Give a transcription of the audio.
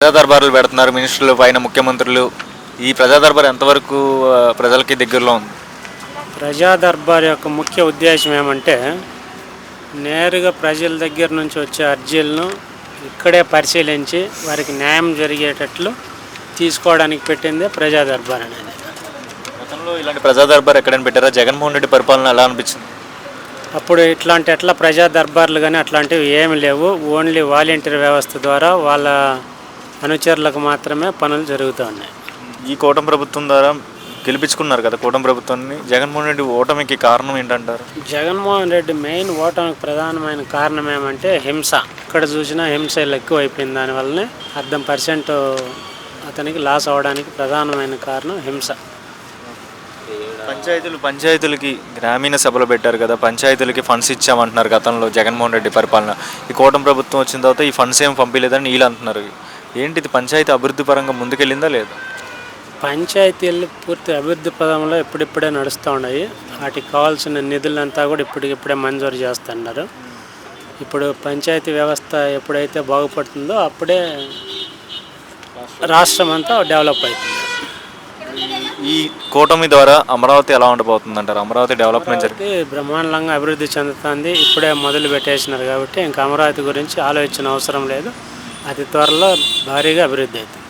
ప్రజా దర్బార్లు పెడుతున్నారు మినిస్టర్లు పైన ముఖ్యమంత్రులు. ఈ ప్రజా దర్బార్ ఎంతవరకు ప్రజలకి దగ్గరలో ఉంది? ప్రజా దర్బార్ యొక్క ముఖ్య ఉద్దేశం ఏమంటే నేరుగా ప్రజల దగ్గర నుంచి వచ్చే అర్జీలను ఇక్కడే పరిశీలించి వారికి న్యాయం జరిగేటట్లు తీసుకోవడానికి పెట్టిందే ప్రజా దర్బార్ అనేది. గతంలో ఇలాంటి ప్రజా దర్బార్ ఎక్కడైనా పెట్టారా? జగన్మోహన్ రెడ్డి పరిపాలన ఎలా అనిపించింది? అప్పుడు ఎట్లా ప్రజా దర్బార్లు కానీ అట్లాంటివి ఏమి లేవు. ఓన్లీ వాలంటీర్ వ్యవస్థ ద్వారా వాళ్ళ అనుచరులకు మాత్రమే పనులు జరుగుతూ ఉన్నాయి. ఈ కూటమి ప్రభుత్వం ద్వారా గెలిపించుకున్నారు కదా కూటమి ప్రభుత్వాన్ని. జగన్మోహన్ రెడ్డి ఓటమికి కారణం ఏంటంటారు? జగన్మోహన్ రెడ్డి మెయిన్ ఓటమికి ప్రధానమైన కారణం ఏమంటే హింస. ఇక్కడ చూసినా హింస ఎక్కువ అయిపోయింది. దానివల్లనే 10% అతనికి లాస్ అవ్వడానికి ప్రధానమైన కారణం హింస. పంచాయతీలకి గ్రామీణ సభలు పెట్టారు కదా, పంచాయతీలకి ఫండ్స్ ఇచ్చామంటున్నారు గతంలో జగన్మోహన్ రెడ్డి పరిపాలన. ఈ కూటమి ప్రభుత్వం వచ్చిన తర్వాత ఈ ఫండ్స్ ఏం పంపించలేదని వీళ్ళు అంటున్నారు. ఏంటిది, పంచాయతీ అభివృద్ధి పరంగా ముందుకెళ్ళిందా లేదా? పంచాయతీలు పూర్తి అభివృద్ధి పదంలో ఇప్పుడిప్పుడే నడుస్తూ ఉన్నాయి. వాటికి కావాల్సిన నిధులంతా కూడా ఇప్పుడిప్పుడే మంజూరు చేస్తున్నారు. ఇప్పుడు పంచాయతీ వ్యవస్థ ఎప్పుడైతే బాగుపడుతుందో అప్పుడే రాష్ట్రం అంతా డెవలప్ అవుతుంది. ఈ కూటమి ద్వారా అమరావతి ఎలా ఉండబోతుంది అంటారు? అమరావతి డెవలప్మెంట్ బ్రహ్మాండంగా అభివృద్ధి చెందుతుంది. ఇప్పుడే మొదలు పెట్టేసినారు కాబట్టి ఇంకా అమరావతి గురించి ఆలోచించిన అవసరం లేదు. అతి త్వరలో భారీగా అభివృద్ధి అవుతుంది.